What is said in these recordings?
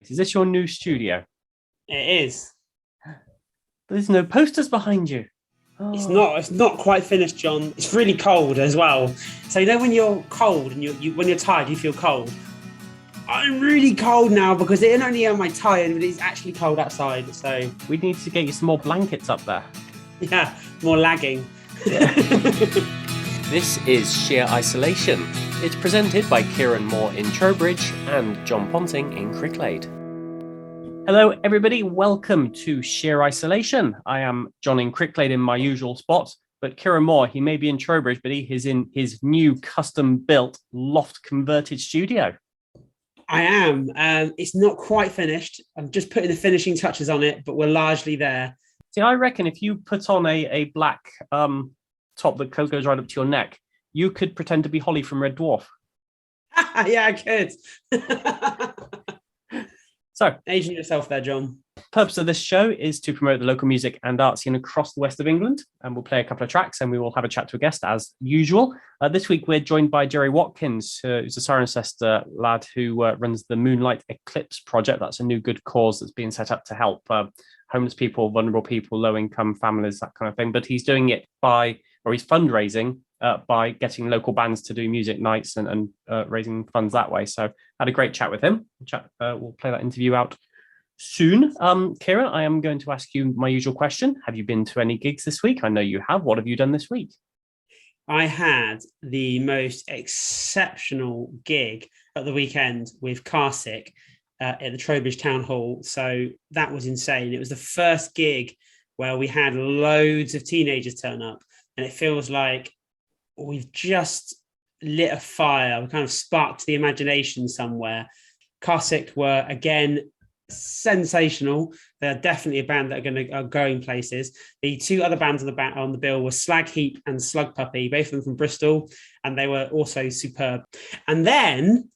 Is this your new studio? It is. There's no posters behind you. Oh. It's not quite finished, John. It's really cold as well. So you know when you're cold and when you're tired, you feel cold. I'm really cold now because it not only am I tired, but it's actually cold outside. So we need to get you some more blankets up there. Yeah, more lagging. Yeah. This is Sheer Isolation. It's presented by Kieran Moore in Trowbridge and John Ponting in Cricklade. Hello, everybody. Welcome to Sheer Isolation. I am John in Cricklade in my usual spot, but Kieran Moore, he may be in Trowbridge, but he is in his new custom-built, loft-converted studio. I am. It's not quite finished. I'm just putting the finishing touches on it, but we're largely there. See, I reckon if you put on a black top that goes right up to your neck, you could pretend to be Holly from Red Dwarf. Yeah, I could. So, aging yourself there, John. The purpose of this show is to promote the local music and art scene across the west of England, and we'll play a couple of tracks and we will have a chat to a guest as usual. This week we're joined by Gerry Watkins, who's a Cirencester lad who runs the Moonlight Eclipse Project. That's a new good cause that's being set up to help homeless people, vulnerable people, low-income families, that kind of thing. But he's doing it he's fundraising by getting local bands to do music nights and raising funds that way. So I had a great chat with him. We'll play that interview out soon. Kieran, I am going to ask you my usual question. Have you been to any gigs this week? I know you have. What have you done this week? I had the most exceptional gig at the weekend with Carsick at the Trowbridge Town Hall. So that was insane. It was the first gig where we had loads of teenagers turn up, and it feels like we've just lit a fire. We kind of sparked the imagination somewhere. Carsick were, again, sensational. They're definitely a band that are going places. The two other bands on the bill were Slag Heap and Slug Puppy, both of them from Bristol, and they were also superb. And then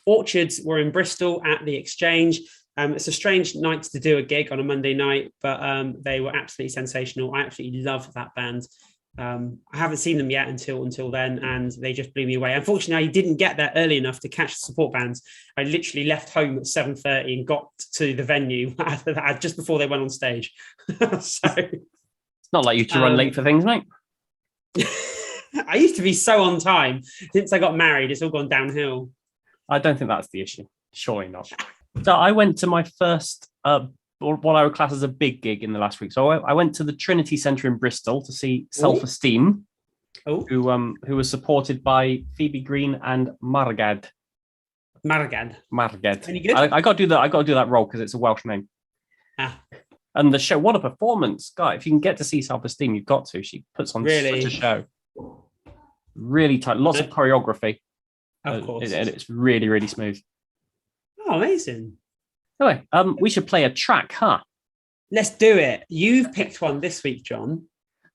Orchards were in Bristol at the Exchange. It's a strange night to do a gig on a Monday night, but they were absolutely sensational. I absolutely love that band. I haven't seen them yet until then, and they just blew me away. Unfortunately, I didn't get there early enough to catch the support bands. I literally left home at 7:30 and got to the venue just before they went on stage. So it's not like you to run late for things, mate. I used to be so on time. Since I got married, it's all gone downhill. I don't think that's the issue. Surely not. So I went to my first what I would class as a big gig in the last week. So I went to the Trinity Centre in Bristol to see Self-Esteem, who was supported by Phoebe Green and Margad. Any good? I got to do that role because it's a Welsh name. And the show, what a performance, guy! If you can get to see Self-Esteem, you've got to. She puts on such a show. Really tight, lots of choreography. Of course, and it's really, really smooth. Oh, amazing. Anyway, we should play a track, huh? Let's do it. You've picked one this week, John.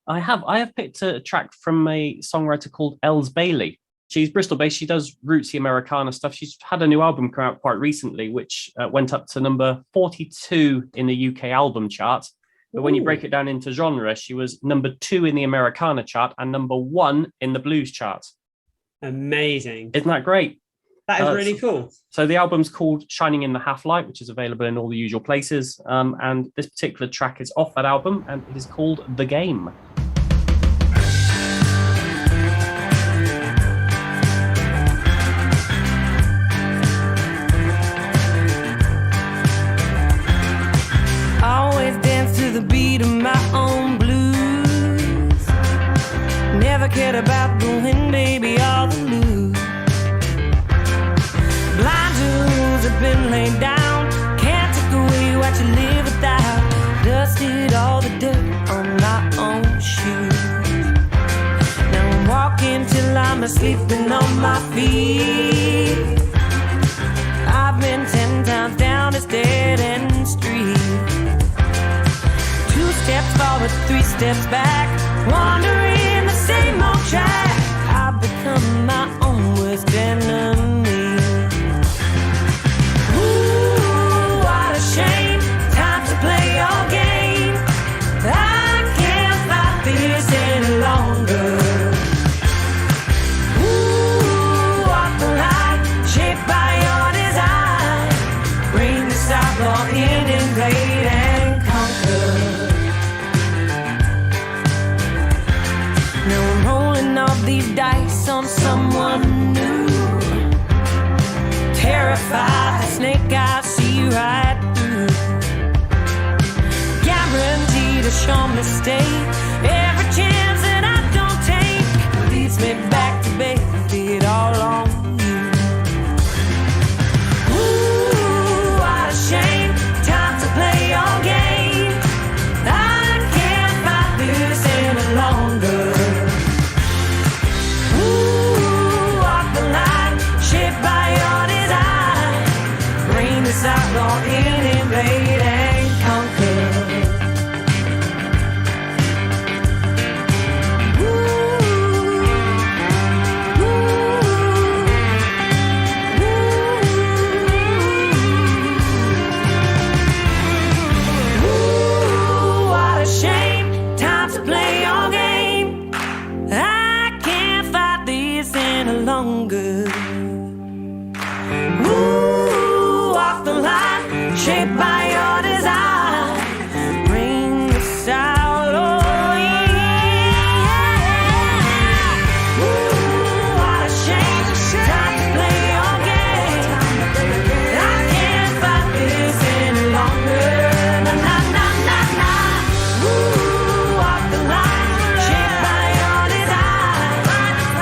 I have picked a track from a songwriter called Elles Bailey. She's Bristol-based. She does rootsy Americana stuff. She's had a new album come out quite recently, which went up to number 42 in the UK album chart. But when you break it down into genre, she was number 2 in the Americana chart and number 1 in the blues chart. Amazing. Isn't that great? That is really cool. So the album's called Shining in the Half-Light, which is available in all the usual places. And this particular track is off that album, and it is called The Game. I always dance to the beat of my own blues. Never cared about the win, baby, or the lose. Blind rules have been laid down. Can't take away what you live without. Dusted all the dirt on my own shoes. Now I'm walking till I'm asleep and on my feet. I've been 10 times down this dead end street. 2 steps forward, 3 steps back. Wandering the same old track. I've become my own worst enemy. Shame, time to play your game. I can't fight this any longer. Ooh, walk the line, shaped by your design. Bring fight the snake, I see right through. Guaranteed a sure mistake. Every chance that I don't take leads me back to baby, it all on you. Ooh, what a shame. Time to play your game. I can't fight this any longer. Ooh, walk the line, shaped by your design. Bring this outlaw in, invade and conquer. Longer. Ooh, off the line, shaped by your design. Bring us out, oh yeah. Ooh, what a shame. Time to play your game. I can't fight this any longer. Na na na na na. Ooh, off the line, shaped by your design. Bring us out.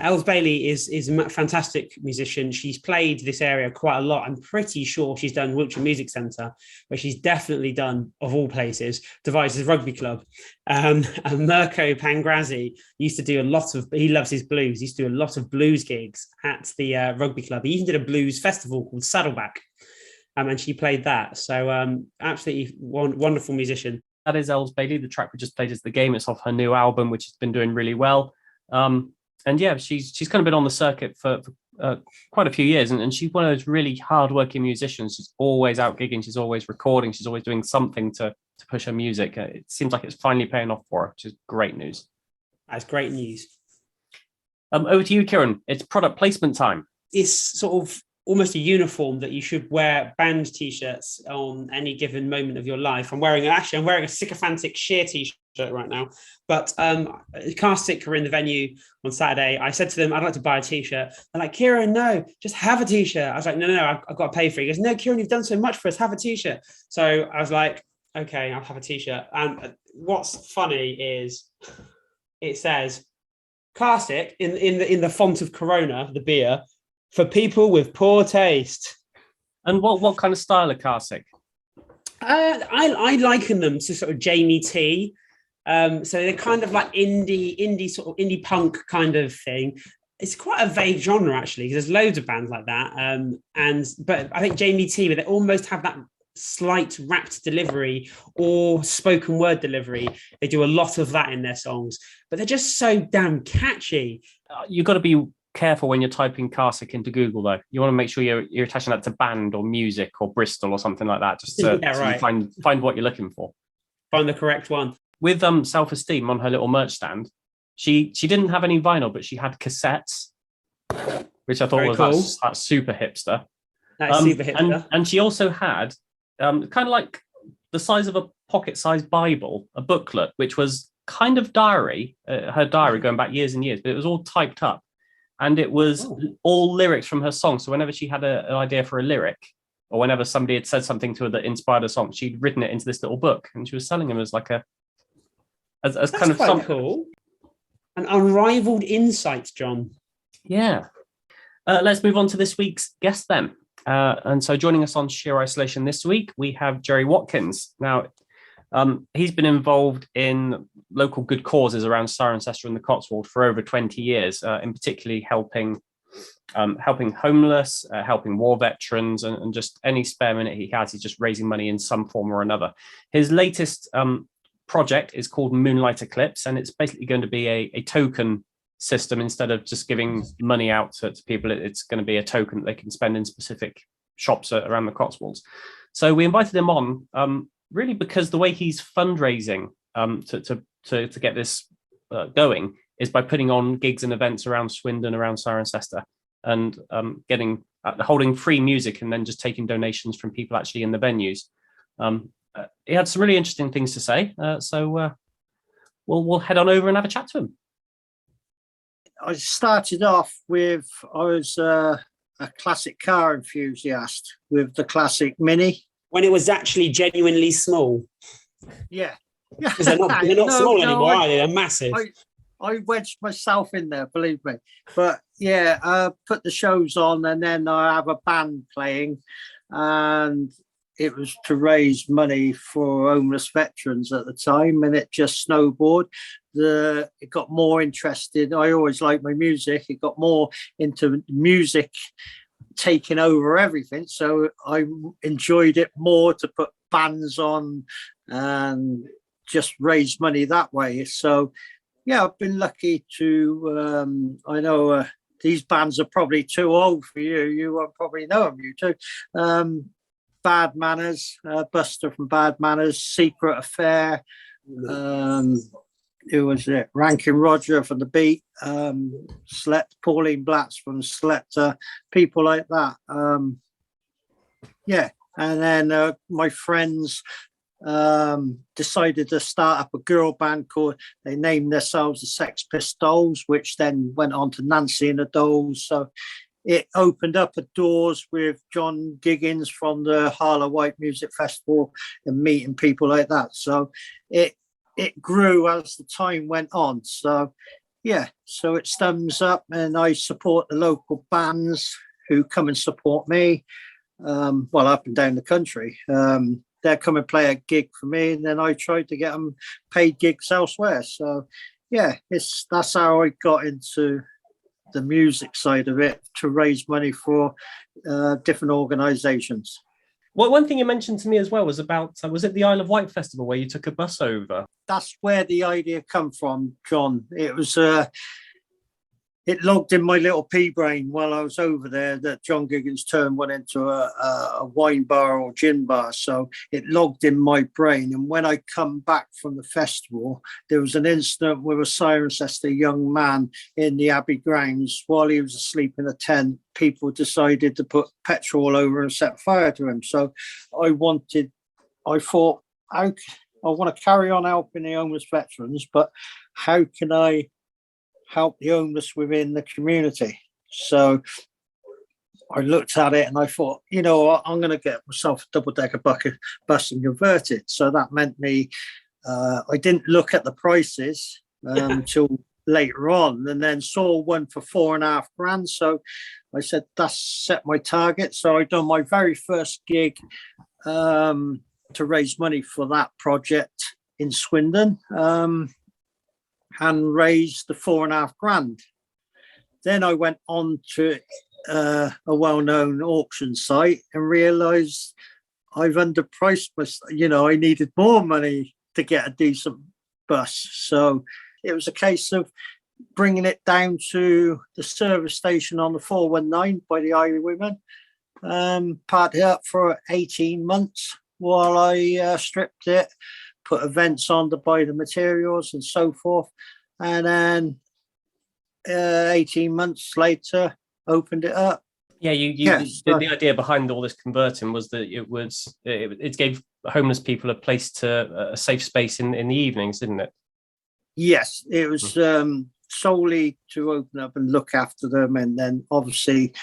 Elles Bailey is a fantastic musician. She's played this area quite a lot. I'm pretty sure she's done Wiltshire Music Centre, where she's definitely done, of all places, Devizes Rugby Club. And Mirko Pangrazzi used to do a lot of, he loves his blues, he used to do a lot of blues gigs at the rugby club. He even did a blues festival called Saddleback, and she played that. So absolutely wonderful musician. That is Elles Bailey. The track we just played is The Game. It's off her new album, which has been doing really well. And yeah, she's kind of been on the circuit for quite a few years, and she's one of those really hardworking musicians. She's always out gigging, she's always recording, she's always doing something to push her music. It seems like it's finally paying off for her, which is great news. That's great news. Over to you, Kieran. It's product placement time. It's sort of almost a uniform that you should wear band t-shirts on any given moment of your life. I'm wearing a sycophantic sheer t-shirt right now, but Carstic are in the venue on Saturday. I said to them, I'd like to buy a t-shirt. They're like, Kieran, no, just have a t-shirt. I was like, no, I've got to pay for it. He goes, no, Kieran, you've done so much for us, have a t-shirt. So I was like, okay, I'll have a t-shirt. And what's funny is it says Carstic in the font of Corona, the beer, for people with poor taste. And what kind of style are Carstic? I liken them to sort of Jamie T. So they're kind of like indie sort of indie punk kind of thing. It's quite a vague genre actually, because there's loads of bands like that. But I think Jamie T, but they almost have that slight rapped delivery or spoken word delivery. They do a lot of that in their songs, but they're just so damn catchy. You've got to be careful when you're typing Carstic into Google, though. You want to make sure you're attaching that to band or music or Bristol or something like that, just to you find what you're looking for. Find the correct one. With Self-Esteem on her little merch stand, she didn't have any vinyl, but she had cassettes, which I thought was cool. That's super hipster. That's super hipster. And she also had kind of like the size of a pocket-sized Bible, a booklet, which was kind of her diary going back years and years, but it was all typed up. And it was all lyrics from her song. So whenever she had an idea for a lyric, or whenever somebody had said something to her that inspired a song, she'd written it into this little book, and she was selling them as like as kind of something cool. An unrivaled insight, John. Yeah. Let's move on to this week's guest then. And so joining us on Sheer Isolation this week, we have Gerry Watkins. Now, he's been involved in local good causes around Cirencester and the Cotswolds for over 20 years, in particularly helping homeless, helping war veterans, and just any spare minute he has, he's just raising money in some form or another. His latest project is called Moonlight Eclipse, and it's basically going to be a token system. Instead of just giving money out to people, it's going to be a token that they can spend in specific shops around the Cotswolds. So we invited him on really because the way he's fundraising to get this going is by putting on gigs and events around Swindon, around Cirencester. and holding free music and then just taking donations from people actually in the venues. He had some really interesting things to say. So we'll head on over and have a chat to him. I started off with, I was a classic car enthusiast with the classic Mini. When it was actually genuinely small. Yeah. Because they're not small anymore, are they? They're massive. I wedged myself in there, believe me. But yeah, put the shows on, and then I have a band playing, and it was to raise money for homeless veterans at the time, and it just snowballed. It got more interested. I always liked my music. It got more into music taking over everything. So I enjoyed it more to put bands on and just raise money that way. So yeah, I've been lucky to, I know these bands are probably too old for you. You won't probably know them, you too. Bad Manners, Buster from Bad Manners, Secret Affair, who was it? Rankin Roger from The Beat, Pauline Blatz from Selector, people like that. Yeah, and then my friends decided to start up a girl band they named themselves the Sex Pistols, which then went on to Nancy and the Dolls. So it opened up doors with John Giggins from the Harlow White Music Festival and meeting people like that. So it grew as the time went on. So yeah, so it stems up, and I support the local bands who come and support me, up and down the country. They'll come and play a gig for me, and then I try to get them paid gigs elsewhere. So yeah, that's how I got into the music side of it, to raise money for different organizations. Well, one thing you mentioned to me as well was about, was it the Isle of Wight festival where you took a bus over? That's where the idea come from, John. It was it logged in my little pea brain while I was over there that John Giggins' turn went into a wine bar or gin bar. So it logged in my brain. And when I come back from the festival, there was an incident with a Cirencester young man in the Abbey grounds. While he was asleep in a tent, people decided to put petrol all over and set fire to him. So I thought, I want to carry on helping the homeless veterans, but how can I help the homeless within the community? So I looked at it and I thought, I'm going to get myself a double-decker bus and convert it. So that meant me, I didn't look at the prices until later on, and then saw one for $4,500. So I said, that's set my target. So I done my very first gig to raise money for that project in Swindon. And raised the $4,500. Then I went on to a well-known auction site and realised I've underpriced I needed more money to get a decent bus. So it was a case of bringing it down to the service station on the 419 by the Highwaymen, parked it up for 18 months while I stripped it, put events on to buy the materials and so forth. And then 18 months later, opened it up. Yeah, the idea behind all this converting was that it gave homeless people a safe space in the evenings, didn't it? Yes, it was solely to open up and look after them, and then obviously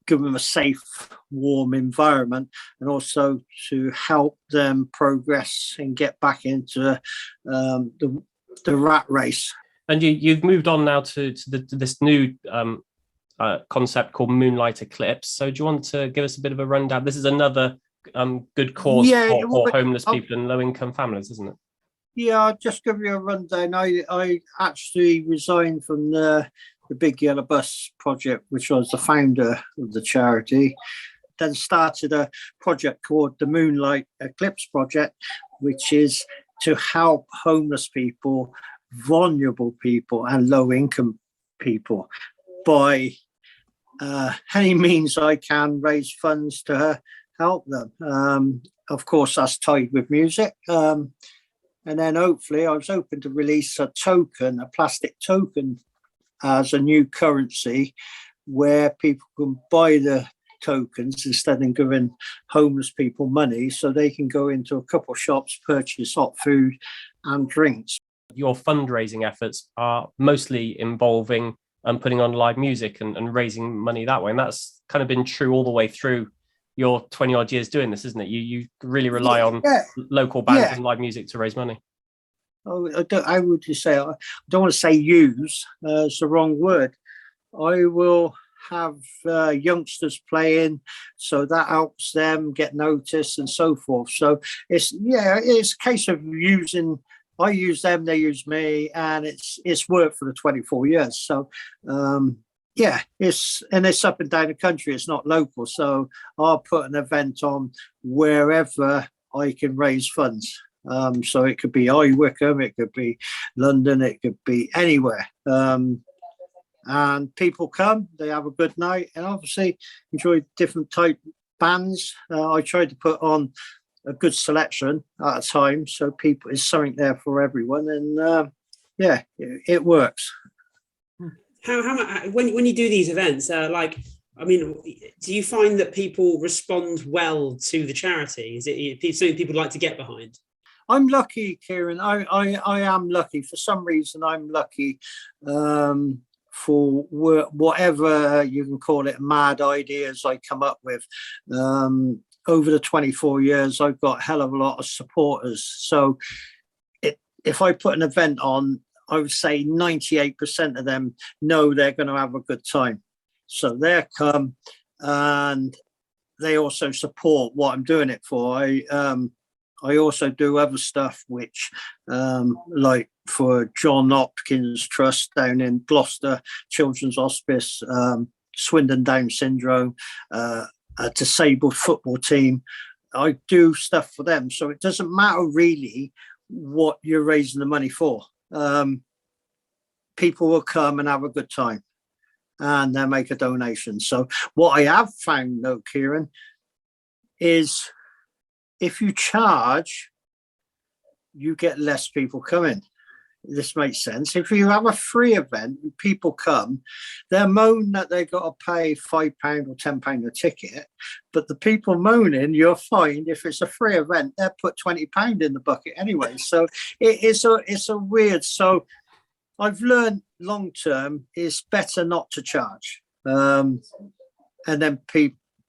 give them a safe, warm environment, and also to help them progress and get back into the rat race. And you've moved on now to this new concept called Moonlight Eclipse. So do you want to give us a bit of a rundown? This is another good cause for homeless people and low-income families, isn't it? Yeah, I'll just give you a rundown. I actually resigned from the Big Yellow Bus Project, which was the founder of the charity, then started a project called the Moonlight Eclipse Project, which is to help homeless people, vulnerable people and low-income people by any means I can raise funds to help them. Of course, that's tied with music. And then hopefully I was hoping to release a plastic token as a new currency where people can buy the tokens instead of giving homeless people money, so they can go into a couple of shops, purchase hot food and drinks. Your fundraising efforts are mostly involving putting on live music and raising money that way. And that's kind of been true all the way through your 20 odd years doing this, isn't it? You really rely on local bands and live music to raise money. Oh, I would just say, I don't want to say use, it's the wrong word. I will have youngsters playing, so that helps them get noticed and so forth. So it's a case of using. I use them, they use me, and it's worked for the 24 years. So it's up and down the country. It's not local, so I'll put an event on wherever I can raise funds. So it could be Wickham, it could be London, it could be anywhere. And people come, they have a good night, and obviously enjoy different type bands. I tried to put on a good selection at a time, so people is something there for everyone, and it works. How when you do these events, do you find that people respond well to the charity? Is it something people like to get behind? I'm lucky, Kieran. I am lucky. For some reason, I'm lucky. For whatever you can call it, mad ideas I come up with. Over the 24 years, I've got a hell of a lot of supporters. So if I put an event on, I would say 98% of them know they're going to have a good time. So they come and they also support what I'm doing it for. I also do other stuff, which like for John Hopkins Trust down in Gloucester, Children's Hospice, Swindon Down Syndrome, a disabled football team. I do stuff for them. So it doesn't matter really what you're raising the money for. People will come and have a good time and they'll make a donation. So what I have found though, Kieran, is if you charge, you get less people coming. This makes sense. If you have a free event and people come, they're moan that they've got to pay £5 or £10 a ticket. But the people moaning, you'll find if it's a free event, they'll put £20 in the bucket anyway. So it's a weird. So I've learned long term, it's better not to charge. And then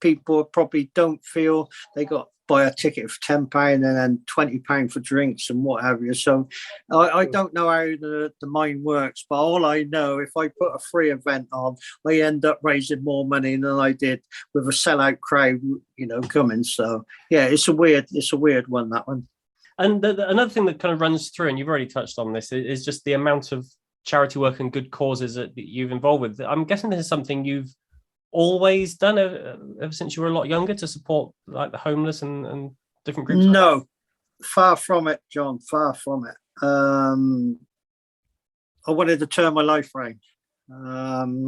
people probably don't feel they got buy a ticket for £10 and then £20 for drinks and what have you. So I don't know how the mind works, but all I know, if I put a free event on, I end up raising more money than I did with a sellout crowd, coming. So yeah, it's a weird one, that one. And another thing that kind of runs through, and you've already touched on this, is just the amount of charity work and good causes that you've involved with. I'm guessing this is something you've always done ever since you were a lot younger, to support like the homeless and different groups? No, far from it, John, far from it. I wanted to turn my life around.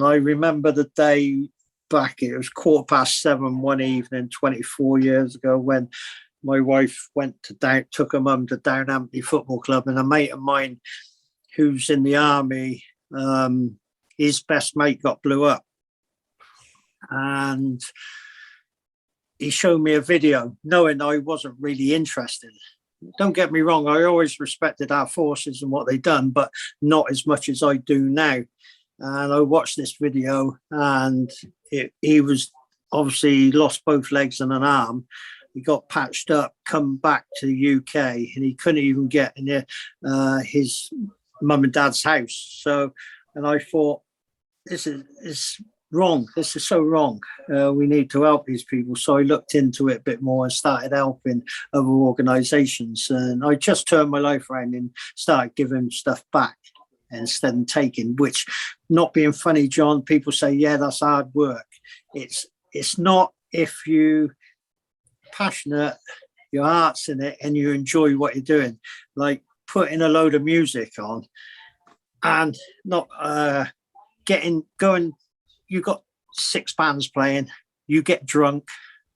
I remember the day back, it was 7:15 one evening 24 years ago, when my wife took her mum to Downhampton Football Club, and a mate of mine who's in the army, his best mate got blew up. And he showed me a video, knowing I wasn't really interested. Don't get me wrong, I always respected our forces and what they've done, but not as much as I do now. And I watched this video, and he was obviously lost both legs and an arm. He got patched up, come back to the UK, and he couldn't even get in his mum and dad's house. So, and I thought, this is wrong. This is so wrong. We need to help these people. So I looked into it a bit more and started helping other organisations. And I just turned my life around and started giving stuff back instead of taking, which, not being funny, John, people say, yeah, that's hard work. It's not. If you passionate, your heart's in it, and you enjoy what you're doing, like putting a load of music on and not going. You've got 6 bands playing, you get drunk,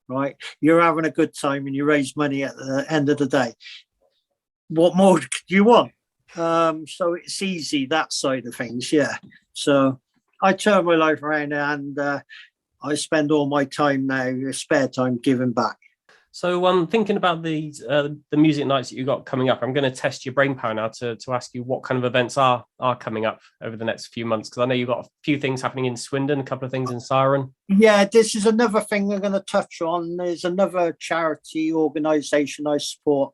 right? You're having a good time and you raise money at the end of the day. What more do you want? So it's easy, that side of things. Yeah. So I turn my life around, and I spend all my time now, spare time, giving back. So thinking about the music nights that you've got coming up, I'm going to test your brain power now to ask you what kind of events are coming up over the next few months, because I know you've got a few things happening in Swindon, a couple of things in Ciren. Yeah, this is another thing I'm going to touch on. There's another charity organisation I support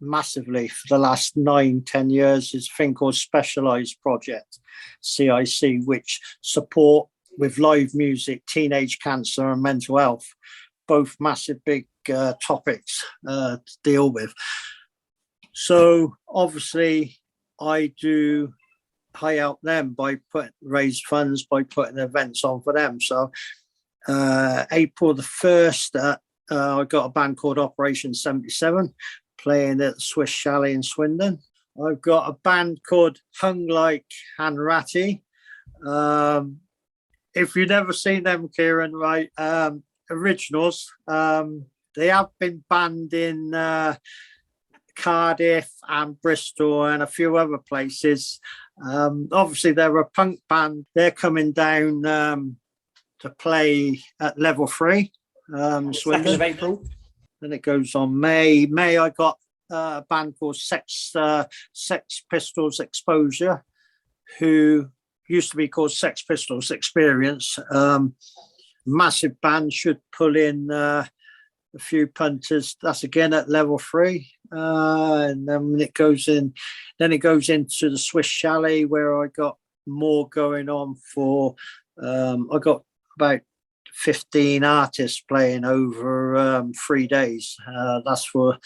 massively for the last 9-10 years. Is a thing called Specialised Project, CIC, which support with live music, teenage cancer and mental health, both massive big topics to deal with. So obviously I help them by raise funds by putting events on for them. So April the 1st, I got a band called Operation 77 playing at the Swiss Chalet in Swindon. I've got a band called Hung Like Hanratty. If you've never seen them, Kieran, right? Originals. They have been banned in Cardiff and Bristol and a few other places. Obviously, they're a punk band. They're coming down to play at Level 3. 2nd of April. Then it goes on May. I got a band called Sex Pistols Exposure, who used to be called Sex Pistols Experience. Massive band, should pull in a few punters. That's again at Level 3, and then it goes into the Swiss Chalet, where I got more going on for. I got about 15 artists playing over 3 days. That's for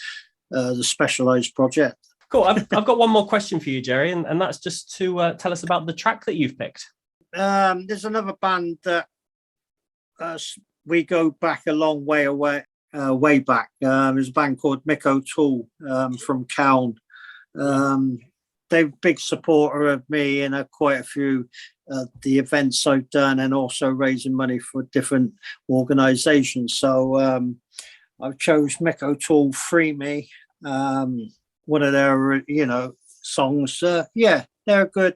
the Specialised Project. Cool. I've got one more question for you, Gerry, and that's just to tell us about the track that you've picked. There's another band that we go back a long way back. There's a band called Mick O'Toole from Cowan. They're a big supporter of me in quite a few the events I've done, and also raising money for different organisations. So I've chose Mick O'Toole Free Me, one of their songs. Yeah, they're a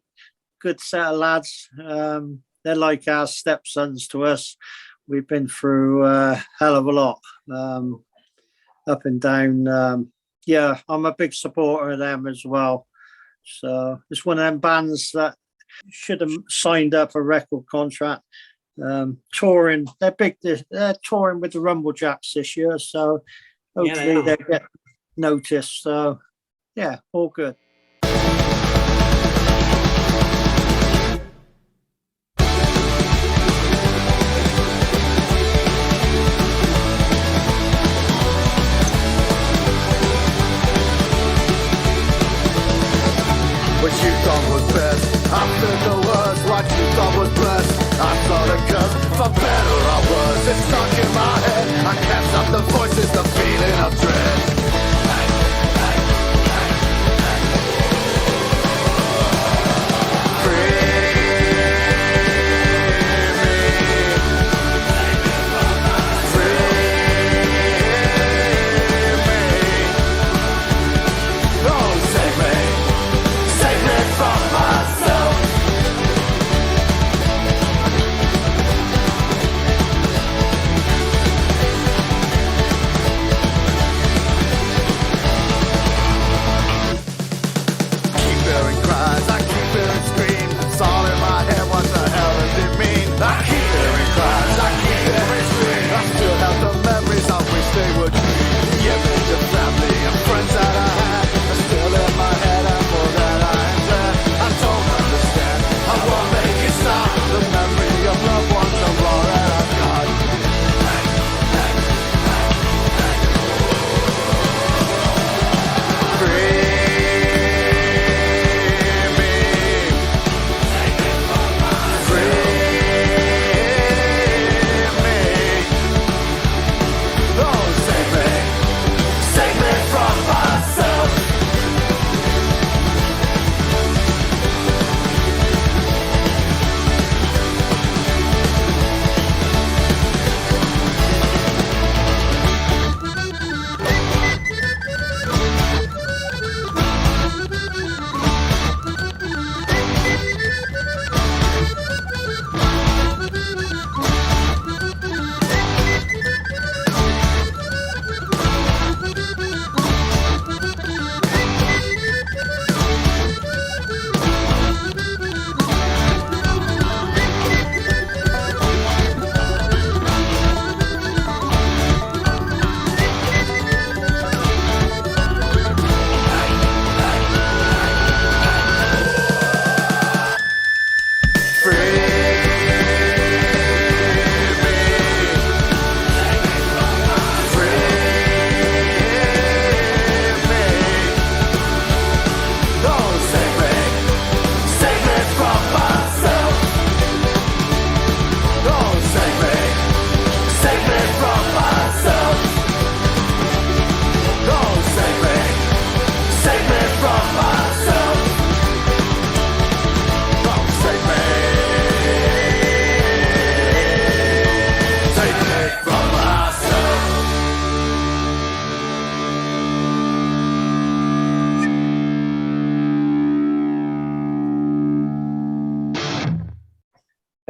good set of lads. They're like our stepsons to us. We've been through a hell of a lot, up and down. Yeah, I'm a big supporter of them as well. So it's one of them bands that should have signed up a record contract. Touring, they're big. They're touring with the Rumblejacks this year, so hopefully they get noticed. So yeah, all good. What you thought was best, after the worst. What you thought was blessed, I thought it curse. For better or worse, it's stuck in my head. I can't stop the voices, the feeling of dread.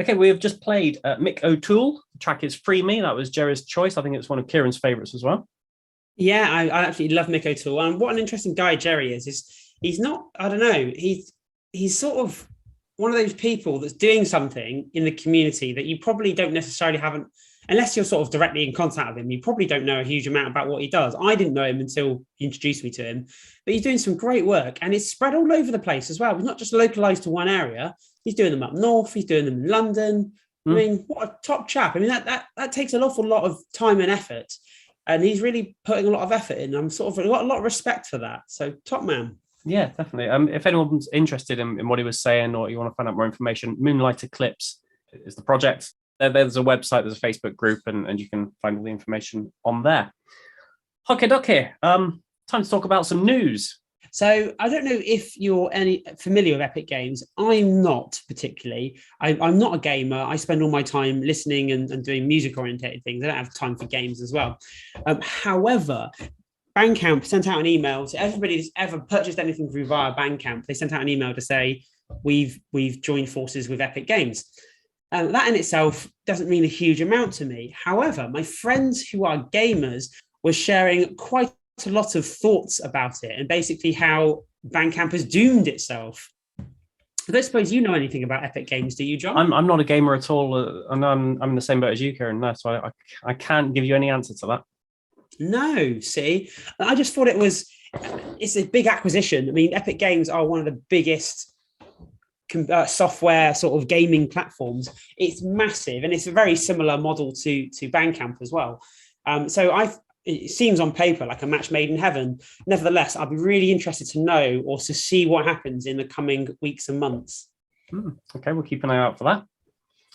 Okay, we have just played Mick O'Toole. The track is Free Me. That was Gerry's choice. I think it's one of Kieran's favourites as well. Yeah, I absolutely love Mick O'Toole. And what an interesting guy Gerry is he's not, I don't know, he's sort of one of those people that's doing something in the community that you probably don't necessarily haven't, unless you're sort of directly in contact with him, you probably don't know a huge amount about what he does. I didn't know him until you introduced me to him, but he's doing some great work and it's spread all over the place as well. It's not just localized to one area. He's doing them up north. He's doing them in London. I mean, what a top chap. I mean, that takes an awful lot of time and effort. And he's really putting a lot of effort in. I'm sort of got a lot of respect for that. So top man. Yeah, definitely. If anyone's interested in what he was saying or you want to find out more information, Moonlight Eclipse is the project. There's a website, there's a Facebook group, and you can find all the information on there. Okay, time to talk about some news. So I don't know if you're familiar with Epic Games. I'm not particularly. I'm not a gamer. I spend all my time listening and doing music-oriented things. I don't have time for games as well. However, Bandcamp sent out an email to everybody who's ever purchased anything through via Bandcamp. They sent out an email to say, we've joined forces with Epic Games. That in itself doesn't mean a huge amount to me. However, my friends who are gamers were sharing quite a lot of thoughts about it and basically how Bandcamp has doomed itself. I don't suppose you know anything about Epic Games, do you, John? I'm not a gamer at all, and I'm in the same boat as you, Kieran. No, so I can't give you any answer to that. No, see, I just thought it's a big acquisition. I mean, Epic Games are one of the biggest software sort of gaming platforms. It's massive, and it's a very similar model to Bandcamp as well. It seems on paper like a match made in heaven. Nevertheless, I'd be really interested to know or to see what happens in the coming weeks and months. Okay, we'll keep an eye out for that.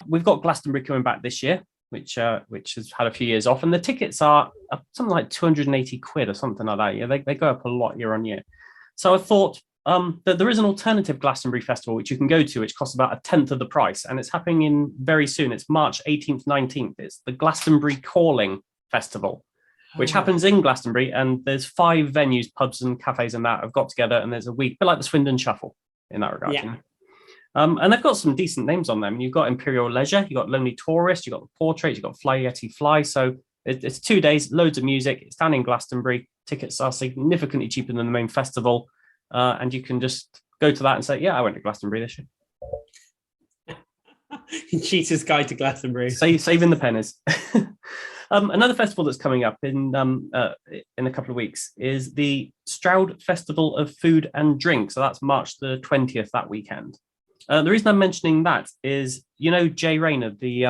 We've got Glastonbury coming back this year, which has had a few years off, and the tickets are something like 280 quid or something like that. Yeah, they go up a lot year on year. So I thought that there is an alternative Glastonbury festival which you can go to, which costs about a tenth of the price, and it's happening in very soon. It's March 18th, 19th. It's the Glastonbury Calling Festival, which happens in Glastonbury, and there's 5 venues, pubs and cafes and that have got together, and there's a week, a bit like the Swindon Shuffle in that regard. Yeah. You know? And they've got some decent names on them. You've got Imperial Leisure, you've got Lonely Tourist, you've got The Portrait, you've got Fly Yeti Fly. So it's 2 days, loads of music. It's down in Glastonbury. Tickets are significantly cheaper than the main festival. And you can just go to that and say, yeah, I went to Glastonbury this year. Cheater's Guide to Glastonbury. Saving the pennies. Another festival that's coming up in a couple of weeks is the Stroud Festival of Food and Drink. So that's March the 20th, that weekend. The reason I'm mentioning that is, you know, Jay Rayner, the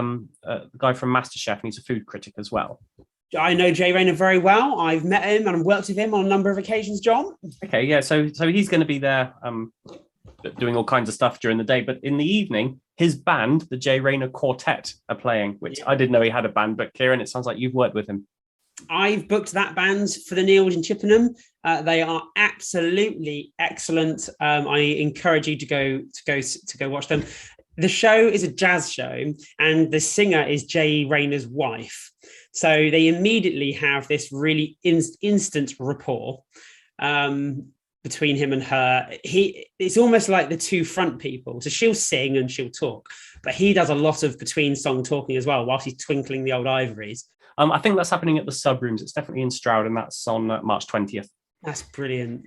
guy from MasterChef, and he's a food critic as well. I know Jay Rayner very well. I've met him and I've worked with him on a number of occasions, John. Okay, yeah. So he's going to be there doing all kinds of stuff during the day. But in the evening, his band, the Jay Rayner Quartet, are playing, which I didn't know he had a band. But Kieran, it sounds like you've worked with him. I've booked that band for the Neils in Chippenham. They are absolutely excellent. I encourage you to go watch them. The show is a jazz show, and the singer is Jay Rayner's wife. So they immediately have this really instant rapport between him and her. It's almost like the two front people. So she'll sing and she'll talk, but he does a lot of between song talking as well, whilst he's twinkling the old ivories. I think that's happening at the Sub Rooms. It's definitely in Stroud, and that's on March 20th. That's brilliant.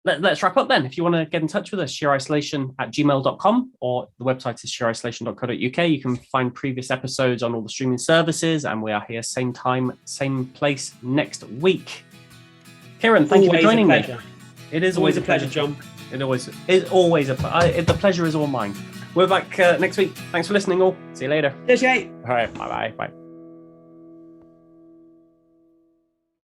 Let's wrap up then. If you want to get in touch with us, sheerisolation@gmail.com, or the website is sheerisolation.co.uk. You can find previous episodes on all the streaming services, and we are here same time, same place next week. Kieran, thank you for joining me. It is always a pleasure, John. It is always a pleasure. The pleasure is all mine. We're back next week. Thanks for listening, all. See you later. Cheers, Jay. All right. Bye.